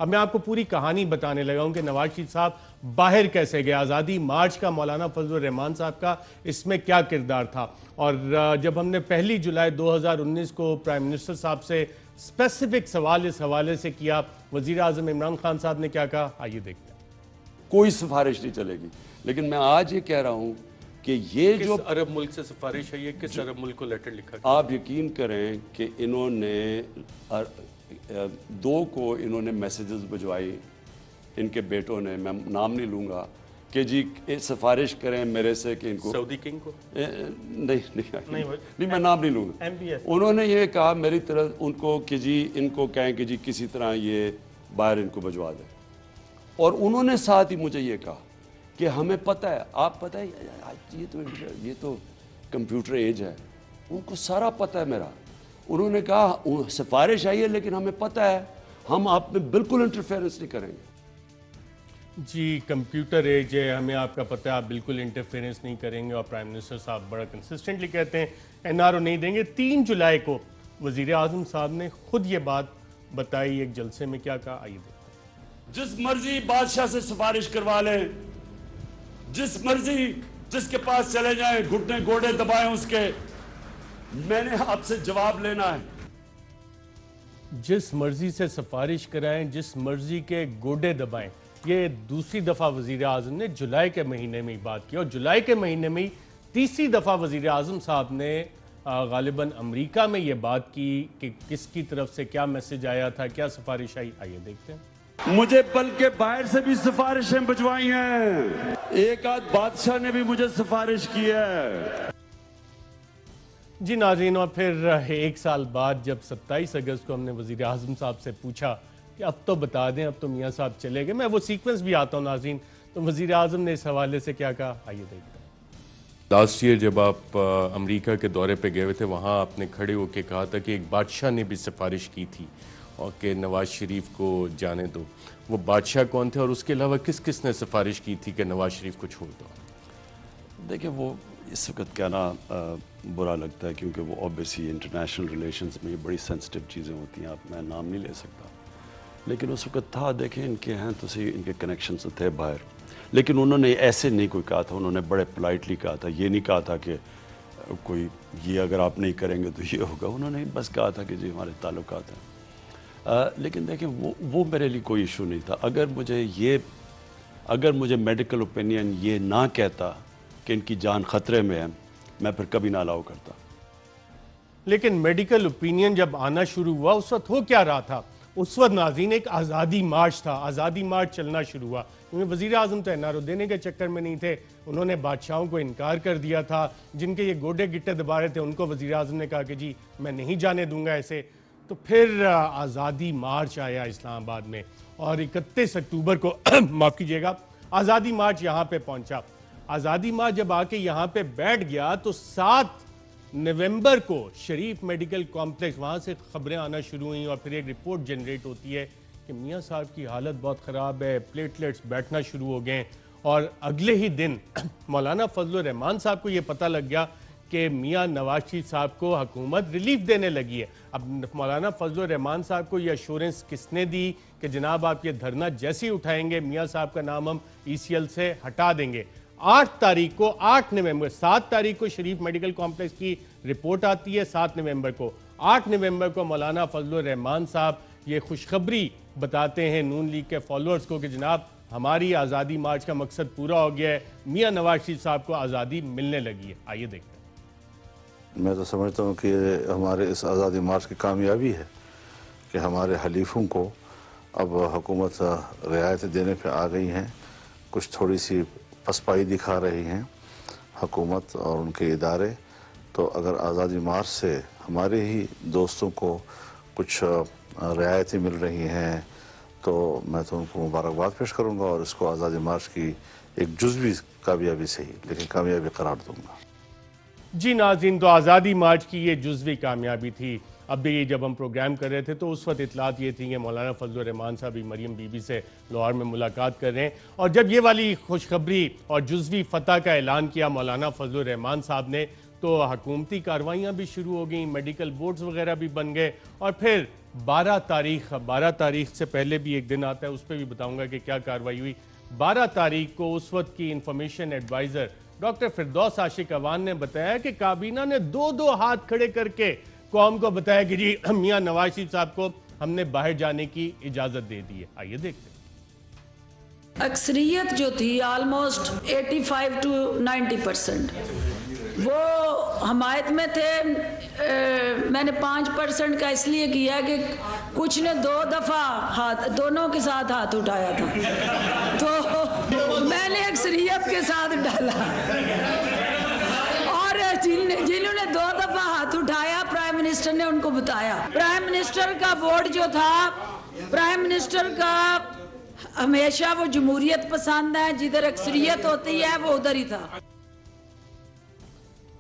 अब मैं आपको पूरी कहानी बताने लगा हूं कि नवाज शरीफ साहब बाहर कैसे गए, आज़ादी मार्च का मौलाना फजल रहमान साहब का इसमें क्या किरदार था। और जब हमने 1 जुलाई 2019 को प्राइम मिनिस्टर साहब से स्पेसिफिक सवाल इस हवाले से किया, वजीर आजम इमरान खान साहब ने क्या कहा, आइए देखते हैं। कोई सिफारिश नहीं चलेगी, लेकिन मैं आज ये कह रहा हूं कि ये जो अरब मुल्क से सिफारिश है, ये किस अरब मुल्क को लेटर लिखा? आप यकीन करें कि इन्होंने 2 को इन्होंने मैसेजेस भिजवाई, इनके बेटों ने, मैं नाम नहीं लूँगा, कि जी सिफारिश करें मेरे से कि इनको सऊदी किंग को नहीं मैं नाम नहीं लूँगा। उन्होंने ये कहा मेरी तरफ उनको कि जी इनको कहें कि जी किसी तरह ये बाहर इनको भिजवा दें। और उन्होंने साथ ही मुझे ये कहा कि हमें पता है, आप पता है ये तो कंप्यूटर एज है, उनको सारा पता है मेरा। उन्होंने कहा सिफारिश आई है लेकिन हमें पता है, हम आप में बिल्कुल इंटरफेरेंस नहीं करेंगे। जी, कंप्यूटर एज है, हमें आपका पता है, आप बिल्कुल इंटरफेरेंस नहीं करेंगे। और प्राइम मिनिस्टर साहब बड़ा कंसिस्टेंटली कहते हैं एनआरओ नहीं देंगे। 3 जुलाई को वजीर आजम साहब ने खुद ये बात बताई एक जलसे में, क्या कहा, आइए देखते हैं। जिस मर्जी बादशाह से सिफारिश करवा लें, जिस मर्जी जिसके पास चले जाएं, घुटने गोड़े दबाएं उसके, मैंने आपसे जवाब लेना है। जिस मर्जी से सिफारिश कराएं, जिस मर्जी के गोडे दबाएं, ये दूसरी दफा वजीर आजम ने जुलाई के महीने में ही बात की। और जुलाई के महीने में ही तीसरी दफा वजीर आजम साहब ने गालिबन अमेरिका में ये बात की कि किसकी तरफ से क्या मैसेज आया था, क्या सिफारिश आई, आइए देखते हैं। मुझे बल्कि बाहर से भी सिफारिशें भिजवाई हैं, एक आध बादशाह ने भी मुझे सिफारिश की है। जी नाज़रीन, और फिर 1 साल बाद जब 27 अगस्त को हमने वज़ीर आज़म साहब से पूछा कि अब तो बता दें, अब तो मियाँ साहब चले गए, मैं वो सीक्वेंस भी आता हूँ नाज़रीन, तो वज़ीर आज़म ने इस हवाले से क्या कहा, आइए देखते हैं। लास्ट ईयर जब आप अमेरिका के दौरे पे गए हुए थे, वहाँ आपने खड़े होकर कहा था कि एक बादशाह ने भी सिफारिश की थी और कि नवाज़ शरीफ को जाने दो। वो बादशाह कौन थे और उसके अलावा किस किस ने सिफारिश की थी कि नवाज़ शरीफ को छोड़ दो? देखिए, वो इस वक्त क्या ना बुरा लगता है, क्योंकि वो ऑब्वियसली इंटरनेशनल रिलेशंस में ये बड़ी सेंसिटिव चीज़ें होती हैं, आप मैं नाम नहीं ले सकता, लेकिन उस वक्त था। देखें, इनके हैं तो सही, इनके कनेक्शन तो थे बाहर, लेकिन उन्होंने ऐसे नहीं कोई कहा था, उन्होंने बड़े पोलाइटली कहा था। ये नहीं कहा था कि कोई ये अगर आप नहीं करेंगे तो ये होगा, उन्होंने बस कहा था कि जी हमारे ताल्लुकात हैं। लेकिन देखें, वो मेरे लिए कोई इशू नहीं था। अगर मुझे मेडिकल ओपिनियन ये ना कहता कि इनकी जान खतरे में है, मैं फिर कभी ना अलाउ करता। लेकिन मेडिकल ओपिनियन जब आना शुरू हुआ, उस वक्त हो क्या रहा था? उस वक्त नाज़रीन एक आज़ादी मार्च था, आज़ादी मार्च चलना शुरू हुआ, क्योंकि वज़ीर आज़म तो एनआरओ देने के चक्कर में नहीं थे। उन्होंने बादशाहों को इनकार कर दिया था, जिनके ये गोडे गिट्टे दबा रहे थे, उनको वज़ीर आज़म ने कहा कि जी मैं नहीं जाने दूंगा ऐसे। तो फिर आज़ादी मार्च आया इस्लामाबाद में, और 31 अक्टूबर को माफ़ कीजिएगा, आज़ादी मार्च यहाँ पे पहुँचा। आज़ादी मार्च जब आके यहाँ पे बैठ गया तो 7 नवंबर को शरीफ मेडिकल कॉम्प्लेक्स, वहाँ से खबरें आना शुरू हुई और फिर एक रिपोर्ट जनरेट होती है कि मियाँ साहब की हालत बहुत ख़राब है, प्लेटलेट्स बैठना शुरू हो गए। और अगले ही दिन मौलाना फजल रहमान साहब को ये पता लग गया कि मियाँ नवाज शरीफ साहब को हुकूमत रिलीफ देने लगी है। अब मौलाना फजल रहमान साहब को ये अश्योरेंस किसने दी कि जनाब आप ये धरना जैसे ही उठाएंगे, मियाँ साहब का नाम हम ECL से हटा देंगे। 8 तारीख को, 8 नवंबर, 7 तारीख को शरीफ मेडिकल कॉम्प्लेक्स की रिपोर्ट आती है, 7 नवंबर को, 8 नवंबर को मौलाना फजल रहमान साहब ये खुशखबरी बताते हैं नून लीग के फॉलोअर्स को कि जनाब हमारी आज़ादी मार्च का मकसद पूरा हो गया है, मियाँ नवाज शरीफ साहब को आज़ादी मिलने लगी है। आइए देखते हैं। मैं तो समझता हूँ कि हमारे इस आज़ादी मार्च की कामयाबी है कि हमारे हलीफों को अब हुकूमत रियायत देने पर आ गई हैं। कुछ थोड़ी सी पसपाई दिखा रही हैं हुकूमत और उनके इदारे। तो अगर आज़ादी मार्च से हमारे ही दोस्तों को कुछ रियायतें मिल रही हैं तो मैं तो उनको मुबारकबाद पेश करूंगा और इसको आज़ादी मार्च की एक जुज़वी कामयाबी सही लेकिन कामयाबी करार दूंगा। जी नाज़रीन, तो आज़ादी मार्च की ये जुज़वी कामयाबी थी। अब भी जब हम प्रोग्राम कर रहे थे तो उस वक्त इतलात ये थी कि मौलाना फजल रहमान साहब मरियम बीबी से लाहौर में मुलाकात कर रहे हैं। और जब ये वाली खुशखबरी और जुज़वी फ़तह का ऐलान किया मौलाना फजल रहमान साहब ने, तो हुकूमती कार्रवाइयाँ भी शुरू हो गई, मेडिकल बोर्ड्स वगैरह भी बन गए। और फिर 12 तारीख से पहले भी एक दिन आता है, उस पर भी बताऊंगा कि क्या कार्रवाई हुई। 12 तारीख को उस वक्त की इंफॉर्मेशन एडवाइजर डॉक्टर फिरदौस आशिक अवान ने बताया कि काबीना ने दो हाथ खड़े करके कौम को बताया कि जी मियां नवाज शरीफ साहब को हमने बाहर जाने की इजाजत दे दी है। आइए देखते हैं। अक्सरियत जो थी ऑलमोस्ट 85 to 90% वो हमायत में थे। मैंने 5% का इसलिए किया कि कुछ ने 2 दफ़ा हाथ दोनों के साथ हाथ उठाया था, तो मैंने अक्सरियत के साथ डाला। और जिन्होंने 2 दफ़ा हाथ उठाया, प्राइम मिनिस्टर ने उनको बताया। प्राइम मिनिस्टर का बोर्ड जो था, प्राइम मिनिस्टर का हमेशा वो जमहूरियत पसंद है, जिधर अक्सरियत होती है वो उधर ही था।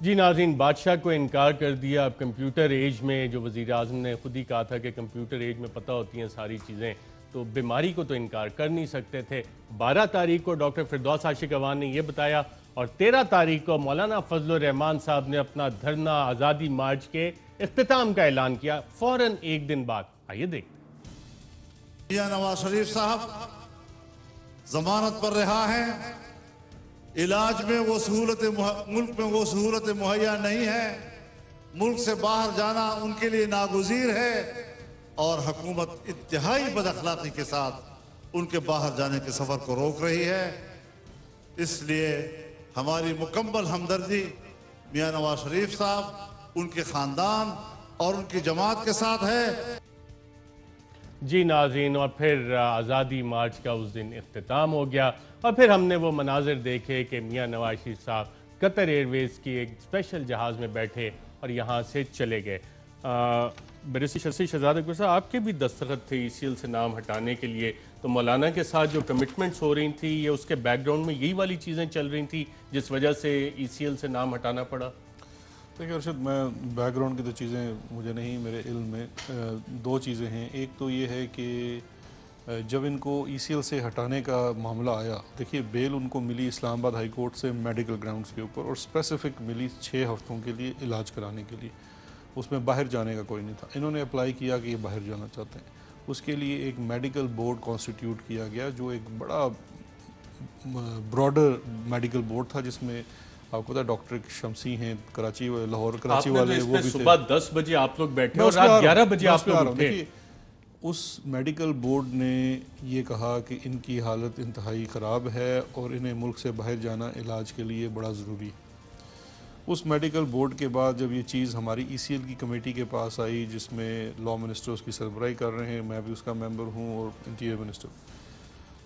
जी नाज़रीन, बादशाह को इनकार कर दिया। अब कंप्यूटर एज में, जो वज़ीर आज़म ने खुद ही कहा था कि कंप्यूटर एज में पता होती हैं सारी चीज़ें, तो बीमारी को तो इनकार कर नहीं सकते थे। 12 तारीख को डॉक्टर फिरदौस आशिक अवान ने यह बताया और 13 तारीख को मौलाना फजलुर रहमान साहब ने अपना धरना आज़ादी मार्च के इख्तिताम का ऐलान किया, फौरन एक दिन बाद। आइए देखते हैं। मियां नवाज शरीफ साहब जमानत पर रिहा हैं। इलाज में वो सहूलत, मुल्क में वो सहूलत मुहैया नहीं है। मुल्क से बाहर जाना उनके लिए नागुज़ीर है और हुकूमत इंतहाई बदअखलाक़ी के साथ उनके बाहर जाने के सफ़र को रोक रही है। इसलिए हमारी मुकम्मल हमदर्दी मियां नवाज शरीफ साहब, उनके ख़ानदान और उनकी जमात के साथ है। जी नाज़रीन, और फिर आज़ादी मार्च का उस दिन इख्तिताम हो गया और फिर हमने वो मनाजिर देखे कि मियां नवाज शरीफ साहब कतर एयरवेज़ की एक स्पेशल जहाज़ में बैठे और यहाँ से चले गए। बैरिस्टर शशि शहजाद अकबर साहब, आपके भी दस्तखत थे ECL से नाम हटाने के लिए, तो मौलाना के साथ जो कमिटमेंट्स हो रही थी, ये उसके बैकग्राउंड में यही वाली चीज़ें चल रही थी जिस वजह से ECL से नाम हटाना पड़ा? देखिए अर्शद, मैं बैकग्राउंड की तो चीज़ें मुझे नहीं, मेरे इल्म में 2 चीज़ें हैं। एक तो ये है कि जब इनको ECL से हटाने का मामला आया, देखिए बेल उनको मिली इस्लामाबाद हाई कोर्ट से मेडिकल ग्राउंड्स के ऊपर और स्पेसिफिक मिली 6 हफ्तों के लिए इलाज कराने के लिए। उसमें बाहर जाने का कोई नहीं था। इन्होंने अप्लाई किया कि ये बाहर जाना चाहते हैं। उसके लिए एक मेडिकल बोर्ड कॉन्स्टिट्यूट किया गया, जो एक बड़ा ब्रॉडर मेडिकल बोर्ड था, जिसमें आपको पता डॉक्टर शमसी हैं कराची, लाहौर कराची वाले, तो वो भी सुबह 10 बजे आप लोग बैठे और रात 11 बजे आप लोग उठे। उस मेडिकल बोर्ड ने ये कहा कि इनकी हालत इंतहाई ख़राब है और इन्हें मुल्क से बाहर जाना इलाज के लिए बड़ा ज़रूरी है। उस मेडिकल बोर्ड के बाद जब ये चीज़ हमारी ECL की कमेटी के पास आई, जिसमें लॉ मिनिस्टर उसकी सरबराही कर रहे हैं, मैं भी उसका मेंबर हूँ और इंटीरियर मिनिस्टर,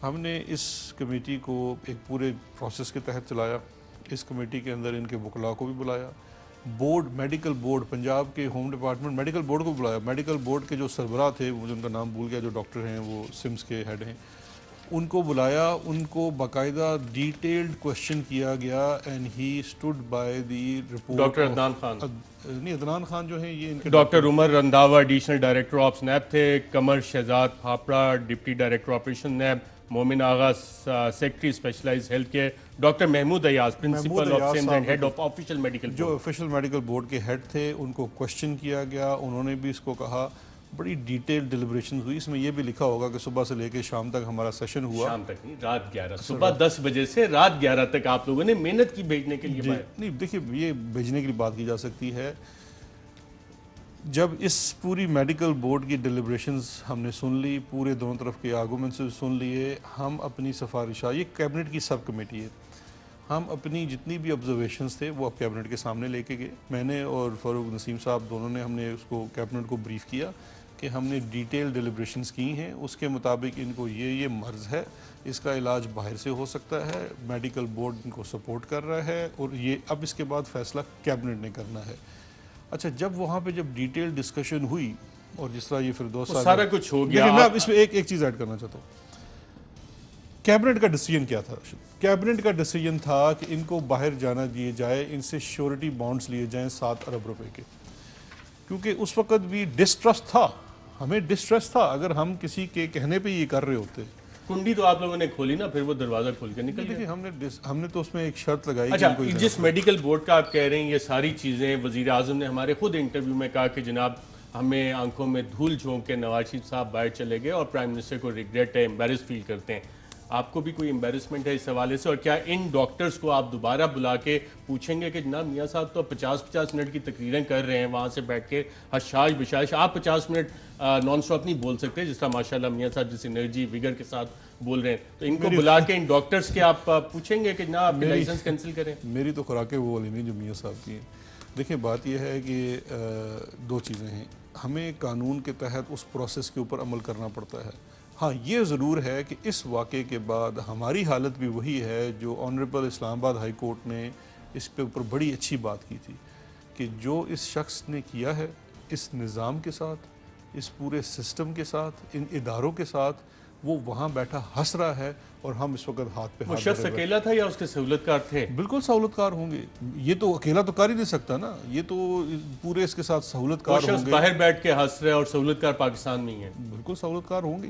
हमने इस कमेटी को एक पूरे प्रोसेस के तहत चलाया। इस कमेटी के अंदर इनके वकला को भी बुलाया, बोर्ड मेडिकल बोर्ड पंजाब के होम डिपार्टमेंट मेडिकल बोर्ड को बुलाया। मेडिकल बोर्ड के जो सरबराह थे, मुझे उनका नाम भूल गया, जो डॉक्टर हैं, वो सिम्स के हेड हैं, उनको बुलाया। उनको बाकायदा डिटेल्ड क्वेश्चन किया गया and he stood by the report. Doctor Adnan Khan नहीं, अदनान खान जो है ये इनके doctor Umar Randhawa additional director of SNAP थे, कमर शहजाद फाफड़ा deputy director operation NAB, Momin Agha secretary specialised health care, doctor Mahmood Ayaz principal of Sindh and head of official medical, जो ऑफिशियल मेडिकल बोर्ड के head थे, उनको क्वेश्चन किया गया। उन्होंने भी इसको कहा, बड़ी डिटेल डिलिब्रेशन हुई। इसमें यह भी लिखा होगा कि सुबह से लेकर शाम तक हमारा सेशन हुआ। शाम तक नहीं, रात 11, सुबह 10 बजे से रात 11 तक आप लोगों ने मेहनत की भेजने के लिए। नहीं देखिए, ये भेजने की बात की जा सकती है। जब इस पूरी मेडिकल बोर्ड की डिलिब्रेशंस हमने सुन ली, पूरे दोनों तरफ के आर्गूमेंट्स सुन लिए, हम अपनी सिफारिशा, ये कैबिनेट की सब कमेटी है, हम अपनी जितनी भी ऑब्जर्वेशंस थे वो अब कैबिनेट के सामने लेके गए। मैंने और फ़ारूक नसीम साहब दोनों ने हमने उसको कैबिनेट को ब्रीफ किया कि हमने डिटेल डिलिब्रेशंस की हैं, उसके मुताबिक इनको ये मर्ज़ है, इसका इलाज बाहर से हो सकता है, मेडिकल बोर्ड इनको सपोर्ट कर रहा है और ये अब इसके बाद फ़ैसला कैबिनेट ने करना है। अच्छा, जब वहाँ पे जब डिटेल डिस्कशन हुई और जिस तरह ये फिरदौस सारा कुछ हो गया, मैं अब इसमें एक चीज़ ऐड करना चाहता हूँ। कैबिनेट का डिसीजन क्या था? कैबिनेट का डिसीजन था कि इनको बाहर जाना दिए जाए, इनसे श्योरिटी बॉन्ड्स लिए जाएं 7 अरब रुपए के, क्योंकि उस वक्त भी डिस्ट्रस्ट था, हमें डिस्ट्रस्ट था। अगर हम किसी के कहने पे ये कर रहे होते, कुंडी तो आप लोगों ने खोली ना, फिर वो दरवाजा खोल के निकल देखिए हमने तो उसमें एक शर्त लगाई। अच्छा, जिस मेडिकल बोर्ड का आप कह रहे हैं ये सारी चीज़ें, वज़ीर आज़म ने हमारे खुद इंटरव्यू में कहा कि जनाब हमें आंखों में धूल झोंक के नवाज शरीफ साहब बाहर चले गए और प्राइम मिनिस्टर को रिग्रेट है, एम्बेरस फील करते हैं। आपको भी कोई एम्बेरसमेंट है इस हवाले से? और क्या इन डॉक्टर्स को आप दोबारा बुला के पूछेंगे कि जनाब मियाँ साहब तो 50-50 मिनट की तकरीरें कर रहे हैं वहाँ से बैठ के हशाश बिशाश, आप 50 मिनट नॉन स्टॉप नहीं बोल सकते जिस तरह माशाल्लाह मियाँ साहब जिस एनर्जी विगर के साथ बोल रहे हैं, तो इनको बुला के इन डॉक्टर्स के आप पूछेंगे कि जनाब आपके लाइसेंस कैंसिल करें? मेरी तो खुराकें वो वाली नहीं जो मियाँ साहब की हैं। देखिए बात यह है कि दो चीज़ें हैं, हमें कानून के तहत उस प्रोसेस के ऊपर अमल करना पड़ता है। हाँ ये ज़रूर है कि इस वाक़े के बाद हमारी हालत भी वही है जो ऑनरेबल इस्लामाबाद हाई कोर्ट ने इस पे ऊपर बड़ी अच्छी बात की थी कि जो इस शख्स ने किया है इस निज़ाम के साथ, इस पूरे सिस्टम के साथ, इन इदारों के साथ, वो वहाँ बैठा हंस रहा है और हम इस वक्त हाथ पे वो हाथ शख्स धरे हुए। अकेला था या उसके सहूलतकार थे? बिल्कुल सहूलतकार होंगे, ये तो अकेला तो कर ही नहीं सकता ना, ये तो पूरे इसके साथ वो सहूलतकार शख्स होंगे। बाहर बैठ के हंस रहे और सहूलतकार पाकिस्तान में ही है। बिल्कुल सहूलतकार होंगे।